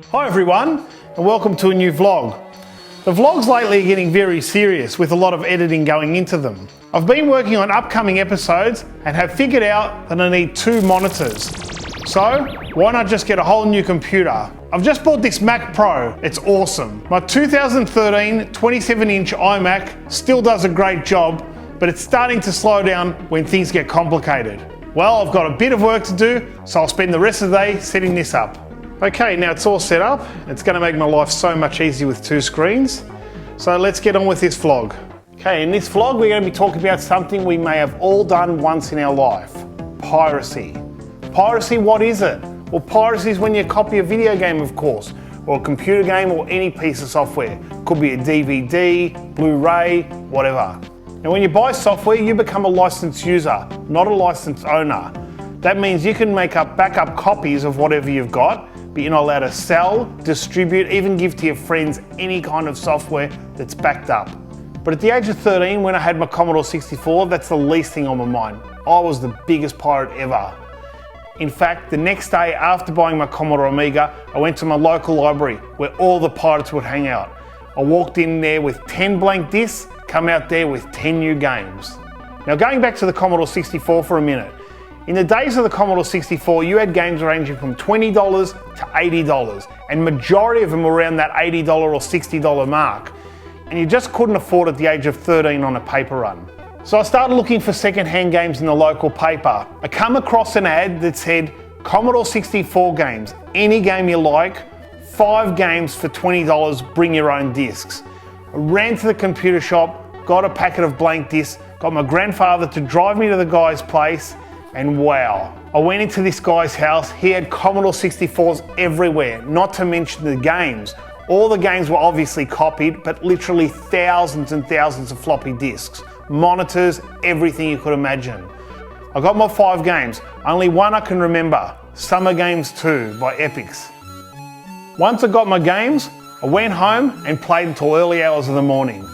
Hi everyone, and welcome to a new vlog. The vlogs lately are getting very serious with a lot of editing going into them. I've been working on upcoming episodes and have figured out that I need 2 monitors. So, why not just get a whole new computer? I've just bought this Mac Pro, it's awesome. My 2013 27-inch iMac still does a great job, but it's starting to slow down when things get complicated. Well, I've got a bit of work to do, so I'll spend the rest of the day setting this up. Okay, now it's all set up. It's going to make my life so much easier with 2 screens. So let's get on with this vlog. Okay, in this vlog we're going to be talking about something we may have all done once in our life. Piracy. Piracy, what is it? Well, piracy is when you copy a video game, of course, or a computer game or any piece of software. Could be a DVD, Blu-ray, whatever. Now when you buy software, you become a licensed user, not a licensed owner. That means you can make up backup copies of whatever you've got, but you're not allowed to sell, distribute, even give to your friends any kind of software that's backed up. But at the age of 13, when I had my Commodore 64, that's the least thing on my mind. I was the biggest pirate ever. In fact, the next day after buying my Commodore Amiga, I went to my local library where all the pirates would hang out. I walked in there with 10 blank discs, come out there with 10 new games. Now going back to the Commodore 64 for a minute. In the days of the Commodore 64, you had games ranging from $20 to $80, and majority of them were around that $80 or $60 mark. And you just couldn't afford at the age of 13 on a paper run. So I started looking for second-hand games in the local paper. I come across an ad that said, Commodore 64 games, any game you like, 5 games for $20, bring your own discs. I ran to the computer shop, got a packet of blank discs, got my grandfather to drive me to the guy's place, and wow, I went into this guy's house. He had Commodore 64s everywhere, not to mention the games. All the games were obviously copied, but literally thousands and thousands of floppy disks, monitors, everything you could imagine. I got my 5 games, only one I can remember, Summer Games 2 by Epix. Once I got my games, I went home and played until early hours of the morning.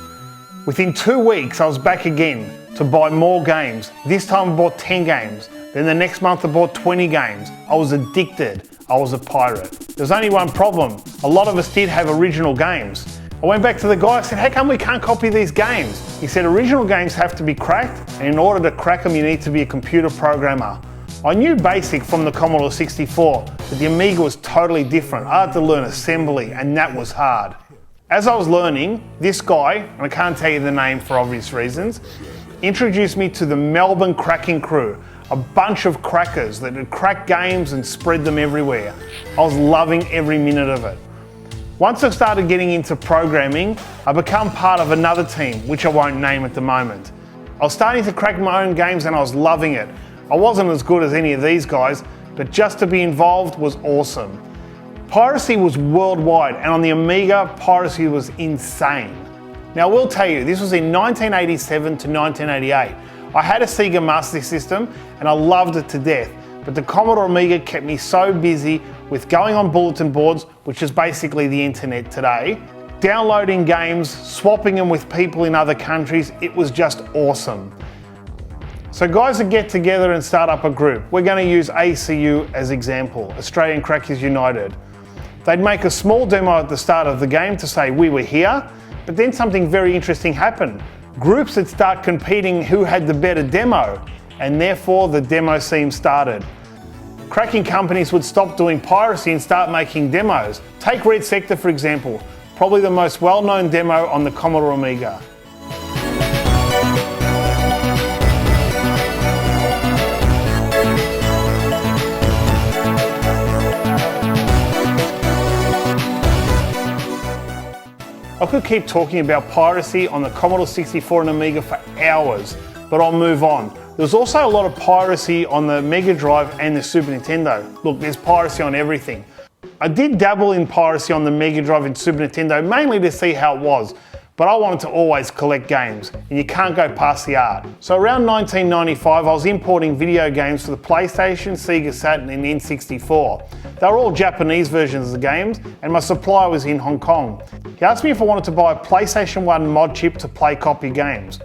Within 2 weeks, I was back again to buy more games. This time I bought 10 games. Then the next month I bought 20 games. I was addicted. I was a pirate. There's only one problem. A lot of us did have original games. I went back to the guy, I said, how come we can't copy these games? He said, original games have to be cracked, and in order to crack them you need to be a computer programmer. I knew BASIC from the Commodore 64, but the Amiga was totally different. I had to learn assembly, and that was hard. As I was learning, this guy, and I can't tell you the name for obvious reasons, introduced me to the Melbourne cracking crew, a bunch of crackers that had cracked games and spread them everywhere. I was loving every minute of it. Once I started getting into programming, I became part of another team, which I won't name at the moment. I was starting to crack my own games and I was loving it. I wasn't as good as any of these guys, but just to be involved was awesome. Piracy was worldwide, and on the Amiga, piracy was insane. Now I will tell you, this was in 1987 to 1988. I had a Sega Master System and I loved it to death, but the Commodore Amiga kept me so busy with going on bulletin boards, which is basically the internet today, downloading games, swapping them with people in other countries. It was just awesome. So guys would get together and start up a group. We're going to use ACU as example, Australian Crackers United. They'd make a small demo at the start of the game to say we were here, but then something very interesting happened. Groups would start competing who had the better demo, and therefore the demo scene started. Cracking companies would stop doing piracy and start making demos. Take Red Sector for example, probably the most well-known demo on the Commodore Amiga. I could keep talking about piracy on the Commodore 64 and Amiga for hours, but I'll move on. There was also a lot of piracy on the Mega Drive and the Super Nintendo. Look, there's piracy on everything. I did dabble in piracy on the Mega Drive and Super Nintendo, mainly to see how it was, but I wanted to always collect games, and you can't go past the art. So around 1995, I was importing video games for the PlayStation, Sega Saturn and N64. They were all Japanese versions of the games, and my supplier was in Hong Kong. He asked me if I wanted to buy a PlayStation 1 mod chip to play copy games.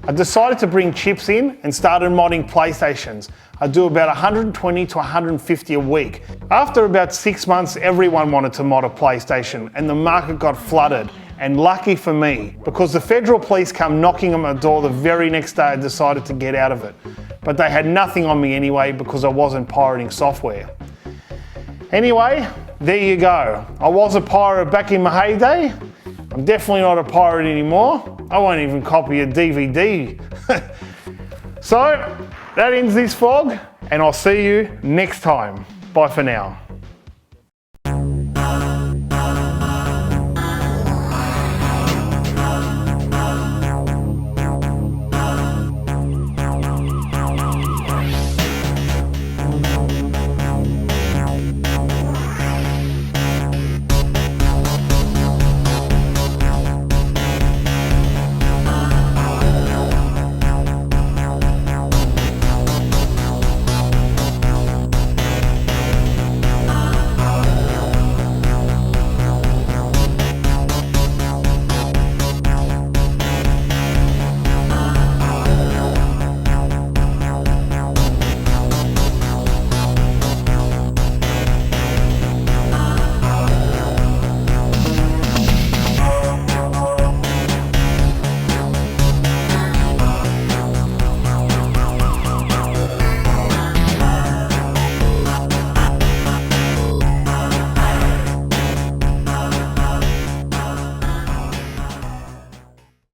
I decided to bring chips in and started modding PlayStations. I do about 120 to 150 a week. After about 6 months, everyone wanted to mod a PlayStation and the market got flooded. And lucky for me, because the federal police come knocking on my door the very next day, I decided to get out of it. But they had nothing on me anyway because I wasn't pirating software. Anyway, there you go. I was a pirate back in my heyday. I'm definitely not a pirate anymore. I won't even copy a DVD. So, that ends this vlog, and I'll see you next time. Bye for now.